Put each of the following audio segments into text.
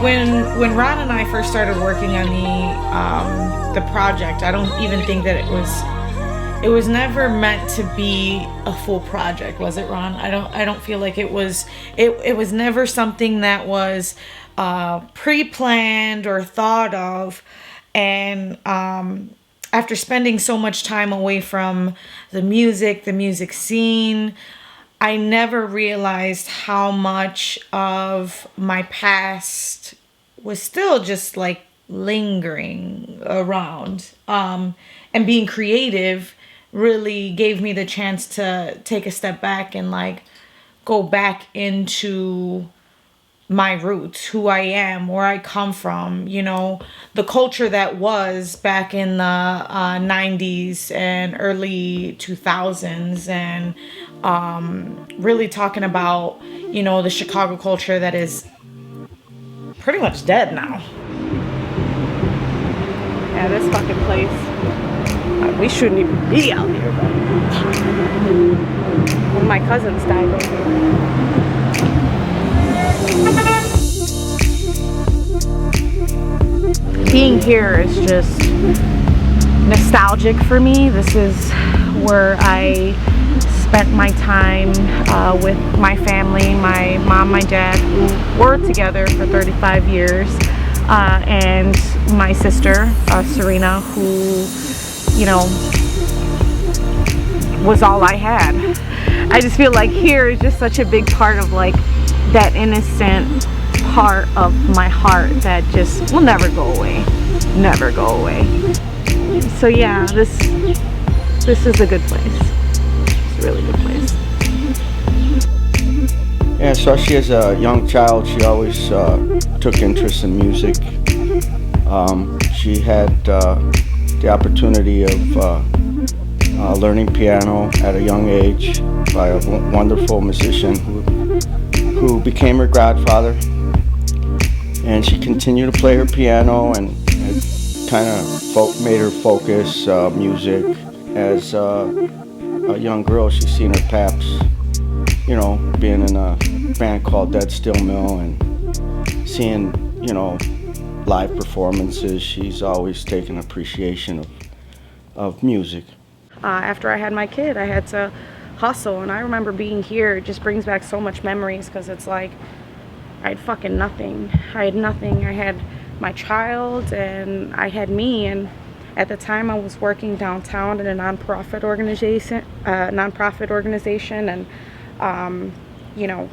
when Ron and I first started working on the project, I don't even think that it was never meant to be a full project, was it, Ron? I don't feel like it was. It was never something that was pre-planned or thought of, and after spending so much time away from the music scene, I never realized how much of my past was still just like lingering around. And being creative really gave me the chance to take a step back and like go back into my roots, who I am, where I come from, you know, the culture that was back in the 90s and early 2000s, and really talking about, you know, the Chicago culture that is pretty much dead now. Yeah, this fucking place. We shouldn't even be out here, but one of my cousins died over here. Being here is just nostalgic for me. This is where I spent my time with my family, my mom, my dad, who were together for 35 years, and my sister, Serena, who, you know, was all I had. I just feel like here is just such a big part of like that innocent part of my heart that just will never go away. So yeah, this is a good place. It's a really good place. Yeah, especially as a young child, she always took interest in music. She had the opportunity of learning piano at a young age by a wonderful musician who became her godfather. And she continued to play her piano, and it kind of made her focus music. As a young girl, she's seen her paps, you know, being in a band called Dead Still Mill, and seeing, you know, live performances. She's always taken appreciation of music. After I had my kid, I had to hustle, and I remember being here. It just brings back so much memories, because it's like I had fucking nothing. I had nothing. I had my child and I had me, and at the time I was working downtown in a nonprofit organization, and you know,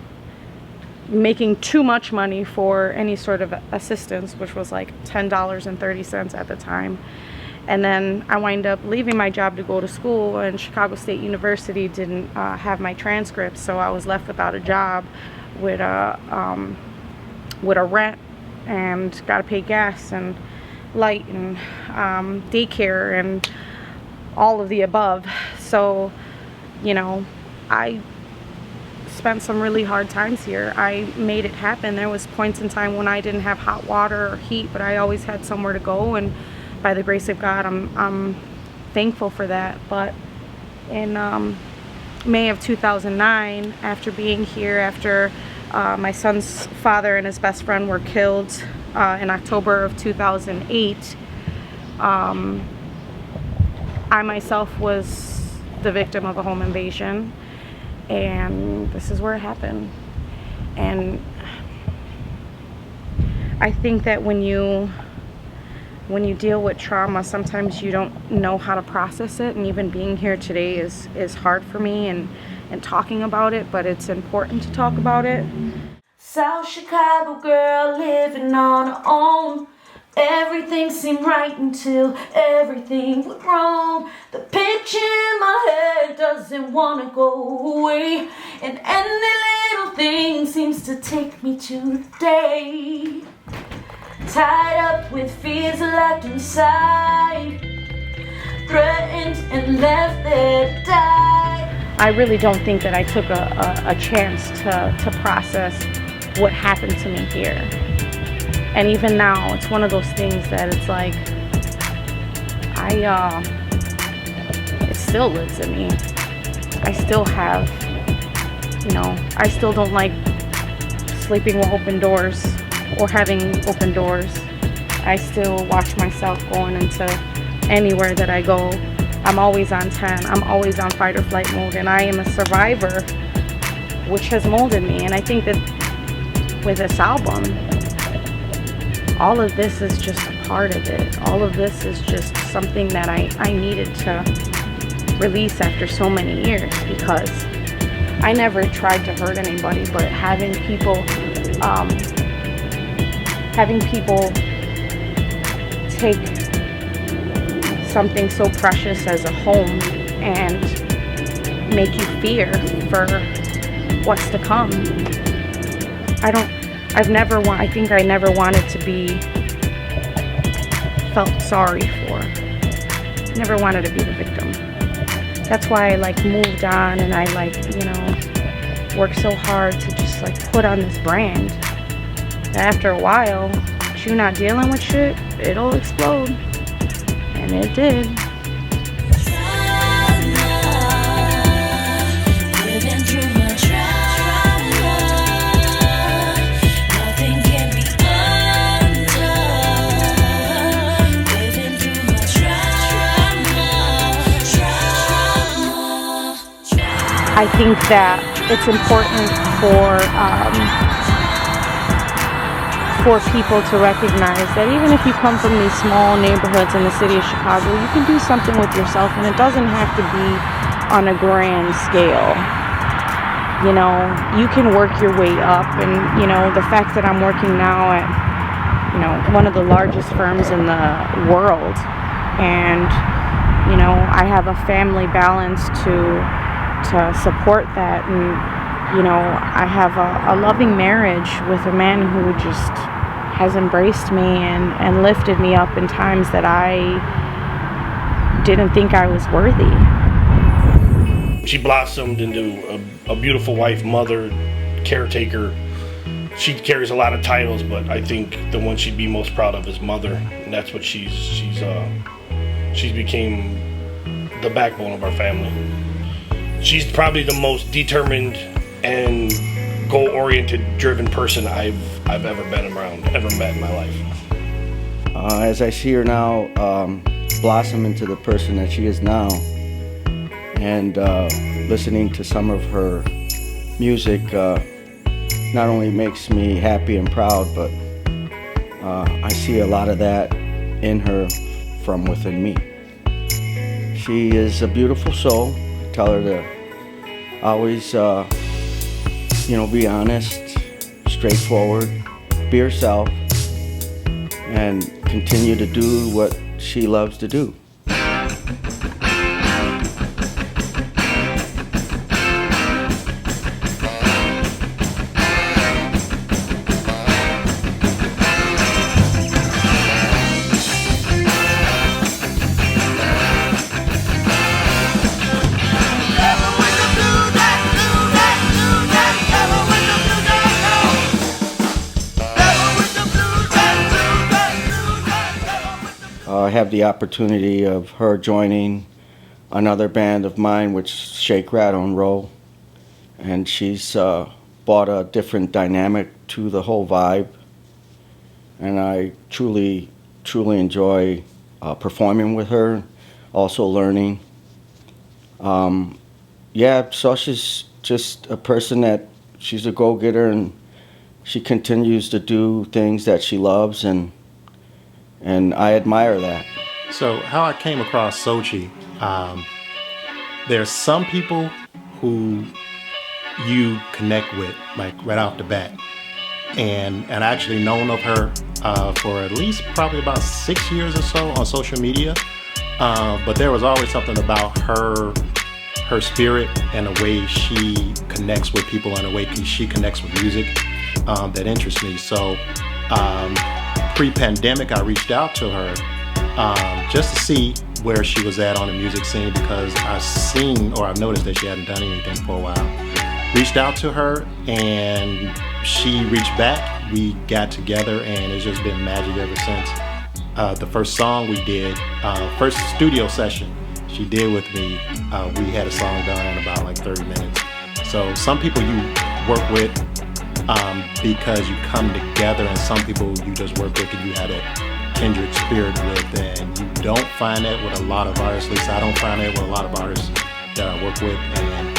making too much money for any sort of assistance, which was like $10.30 at the time. And then I wind up leaving my job to go to school, and Chicago State University didn't have my transcripts, so I was left without a job with a rent, and got to pay gas and light and daycare and all of the above. So, you know, I spent some really hard times here. I made it happen. There was points in time when I didn't have hot water or heat, but I always had somewhere to go, and by the grace of God, I'm thankful for that. But in May of 2009, after being here, after my son's father and his best friend were killed in October of 2008, I myself was the victim of a home invasion, and this is where it happened. And I think that when you deal with trauma, sometimes you don't know how to process it, and even being here today is hard for me, and talking about it, but it's important to talk about it. South Chicago girl living on her own. Everything seemed right until everything went wrong. The picture in my head doesn't want to go away, and any little thing seems to take me to the day. Tied up with fears locked inside, threatened and left there to die. I really don't think that I took a chance to process what happened to me here. And even now, it's one of those things that it's like, it still lives in me. I still have, you know, I still don't like sleeping with open doors. or having open doors. I still watch myself going into anywhere that I go. I'm always on 10. I'm always on fight or flight mode, and I am a survivor, which has molded me. And I think that with this album, all of this is just a part of it. All of this is just something that I needed to release after so many years, because I never tried to hurt anybody, but having people take something so precious as a home and make you fear for what's to come. I think I never wanted to be felt sorry for. Never wanted to be the victim. That's why I moved on, and I worked so hard to just put on this brand. After a while, if you're not dealing with shit, it'll explode. And it did. I think that it's important for people to recognize that even if you come from these small neighborhoods in the city of Chicago, you can do something with yourself, and it doesn't have to be on a grand scale. You can work your way up, and the fact that I'm working now at one of the largest firms in the world, and I have a family balance to support that, and I have a loving marriage with a man who just has embraced me and lifted me up in times that I didn't think I was worthy. She blossomed into a beautiful wife, mother, caretaker. She carries a lot of titles, but I think the one she'd be most proud of is mother, and that's what she's became the backbone of our family. She's probably the most determined and goal-oriented, driven person I've ever met in my life. As I see her now blossom into the person that she is now, and listening to some of her music not only makes me happy and proud, but I see a lot of that in her from within me. She is a beautiful soul. I tell her to always be honest, straightforward, be herself, and continue to do what she loves to do. I have the opportunity of her joining another band of mine, which is Shake, Rattle, and Roll, and she's brought a different dynamic to the whole vibe, and I truly enjoy performing with her, also learning. Socha's just a person that she's a go-getter, and she continues to do things that she loves, and I admire that. So how I came across XOCHI, there's some people who you connect with right off the bat, and I actually known of her for at least probably about 6 years or so on social media, but there was always something about her spirit and the way she connects with people and the way she connects with music that interests me. So pre-pandemic, I reached out to her just to see where she was at on the music scene, because I've noticed that she hadn't done anything for a while. Reached out to her and she reached back. We got together and it's just been magic ever since. The first song we did, first studio session she did with me, we had a song done in about 30 minutes. So some people you work with because you come together, and some people you just work with and you have that kindred spirit with, and you don't find that with a lot of artists. At least I don't find that with a lot of artists that I work with, and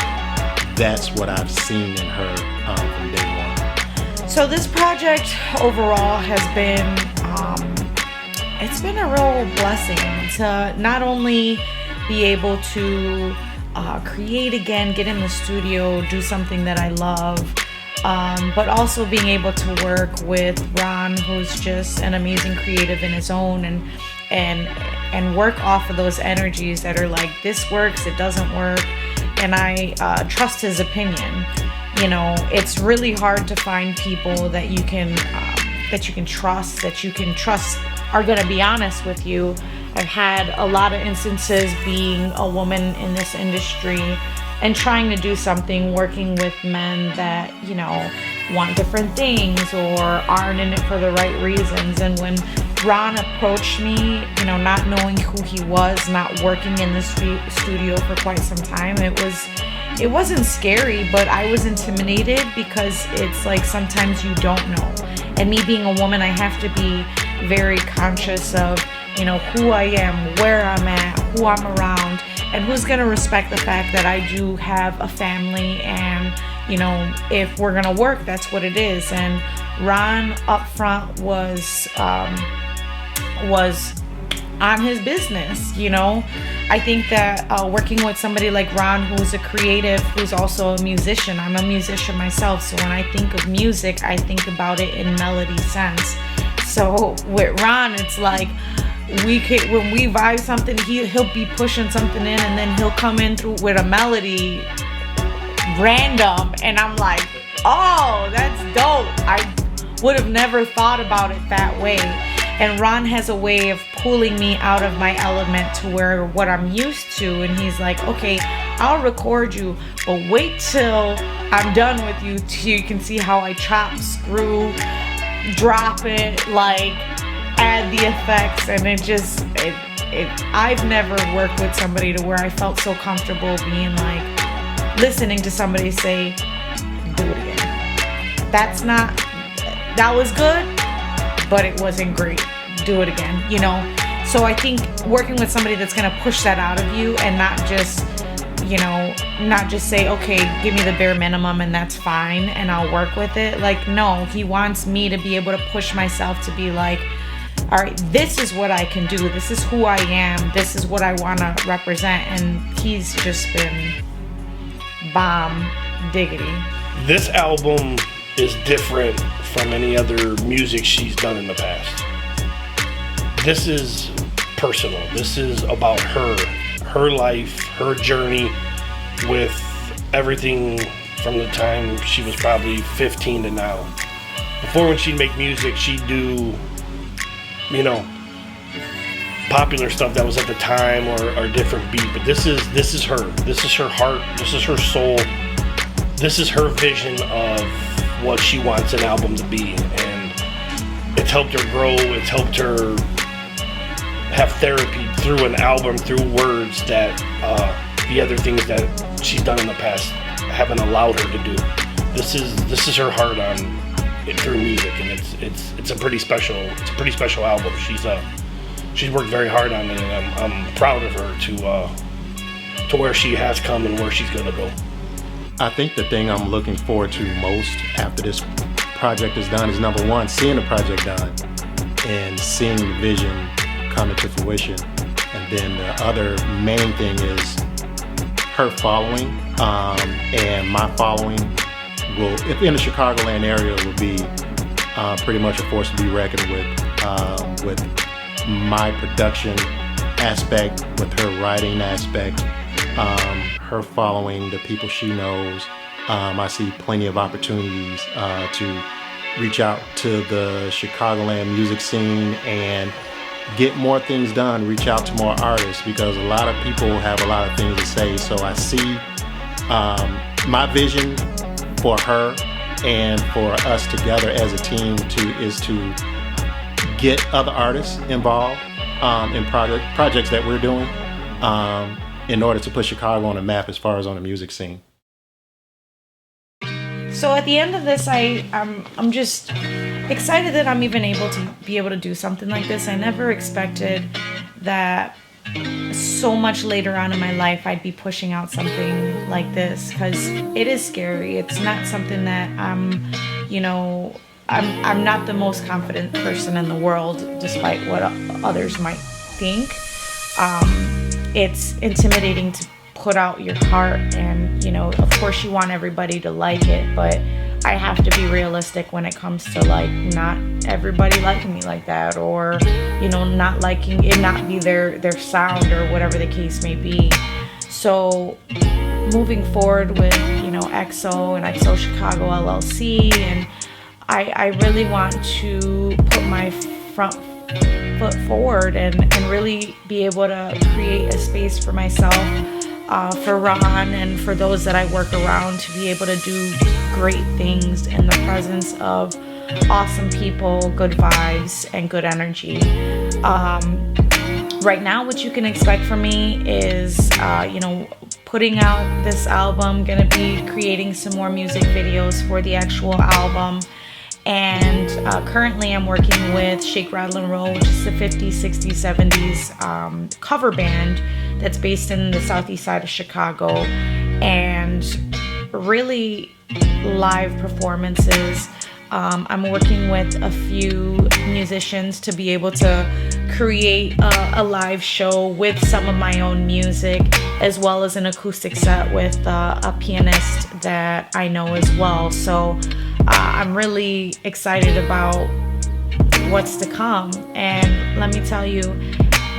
that's what I've seen in her from day one. So this project overall has been, it's been a real blessing to not only be able to create again, get in the studio, do something that I love, but also being able to work with Ron, who's just an amazing creative in his own, and work off of those energies that are like, this works, it doesn't work, and I trust his opinion. You know, it's really hard to find people that you can trust are going to be honest with you. I've had a lot of instances being a woman in this industry and trying to do something, working with men that, you know, want different things or aren't in it for the right reasons. And when Ron approached me, you know, not knowing who he was, not working in the studio for quite some time, it wasn't scary, but I was intimidated because it's like sometimes you don't know. And me being a woman, I have to be very conscious of, you know, who I am, where I'm at, who I'm around, and who's going to respect the fact that I do have a family, and, you know, if we're going to work, that's what it is. And Ron up front was on his business, you know. I think that working with somebody like Ron, who's a creative, who's also a musician, I'm a musician myself, so when I think of music, I think about it in melody sense. So with Ron, it's like when we vibe something, he'll be pushing something in, and then he'll come in through with a melody random, and I'm like, oh, that's dope. I would have never thought about it that way. And Ron has a way of pulling me out of my element to where what I'm used to. And he's like, okay, I'll record you, but wait till I'm done with you till you can see how I chop, screw, drop it, like add the effects. And I've never worked with somebody to where I felt so comfortable being like, listening to somebody say, do it again. That was good, but it wasn't great. Do it again, you know? So I think working with somebody that's gonna push that out of you and not just say, okay, give me the bare minimum and that's fine and I'll work with it. Like, no, he wants me to be able to push myself to be like, all right, this is what I can do. This is who I am. This is what I wanna represent. And he's just been bomb diggity. This album is different from any other music she's done in the past. This is personal. This is about her life, her journey with everything from the time she was probably 15 to now. Before, when she'd make music, she'd do, you know, popular stuff that was at the time or a different beat. But this is her. This is her heart. This is her soul. This is her vision of what she wants an album to be, and it's helped her grow. It's helped her have therapy through an album, through words that the other things that she's done in the past haven't allowed her to do. This is her heart on it through music, and it's a pretty special album. She's worked very hard on it, and I'm proud of her to where she has come and where she's gonna go. I think the thing I'm looking forward to most after this project is done is, number one, seeing the project done and seeing the vision come into fruition. And then the other main thing is her following, and my following will, if in the Chicagoland area, will be pretty much a force to be reckoned with my production aspect, with her writing aspect, her following, the people she knows. I see plenty of opportunities to reach out to the Chicagoland music scene and get more things done, reach out to more artists, because a lot of people have a lot of things to say. So I see my vision for her and for us together as a team is to get other artists involved in projects that we're doing, in order to put Chicago on the map as far as on the music scene. So at the end of this, I'm just excited that I'm even able to do something like this. I never expected that so much later on in my life I'd be pushing out something like this, because it is scary. It's not something that I'm not the most confident person in the world, despite what others might think. It's intimidating to put out your heart, and of course you want everybody to like it, but I have to be realistic when it comes to like not everybody liking me like that, or not liking it, not be their sound, or whatever the case may be. So moving forward with XO and XO Chicago LLC, and I really want to put my front foot forward and really be able to create a space for myself, for Ron and for those that I work around, to be able to do great things in the presence of awesome people, good vibes, and good energy. Right now, what you can expect from me is, putting out this album, gonna be creating some more music videos for the actual album. And currently I'm working with Shake, Rattle, and Roll, which is a 50s, 60s, 70s cover band that's based in the southeast side of Chicago. And really live performances. I'm working with a few musicians to be able to create a live show with some of my own music, as well as an acoustic set with a pianist that I know as well. So I'm really excited about what's to come. And let me tell you,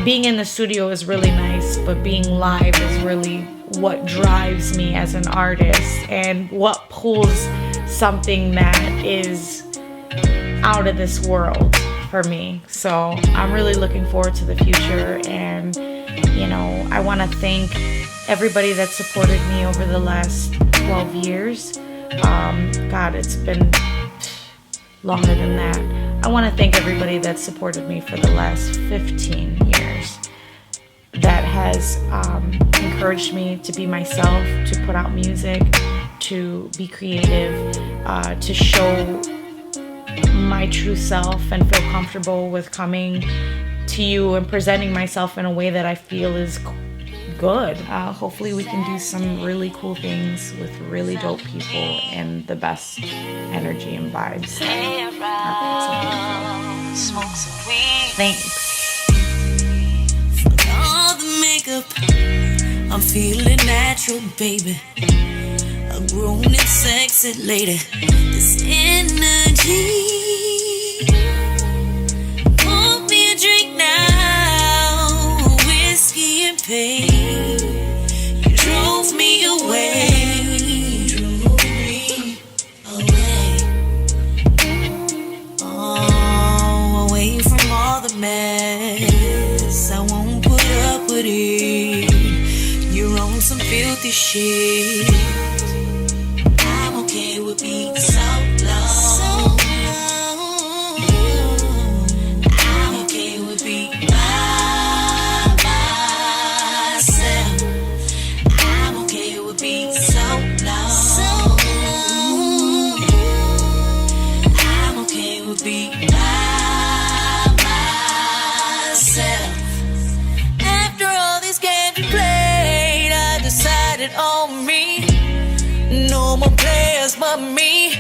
being in the studio is really nice, but being live is really what drives me as an artist, and what pulls something that is out of this world for me. So I'm really looking forward to the future, and I want to thank everybody that supported me over the last 12 years. God, it's been longer than that. I want to thank everybody that supported me for the last 15 years, that has encouraged me to be myself, to put out music, to be creative, to show my true self, and feel comfortable with coming to you and presenting myself in a way that I feel is good. Hopefully we can do some really cool things with really dope people and the best energy and vibes. Thanks. All the makeup, I'm feeling natural, baby. A grown and sexy lady. This energy. Pour me a drink now, whiskey and pain. You drove me away. Oh, away from all the mess. I won't put up with it. You're on some filthy shit. I'm okay with being so low. I'm okay with being by myself. I'm okay with being so low. I'm okay with being by myself. After all these games we played, I decided on me. No more players but me.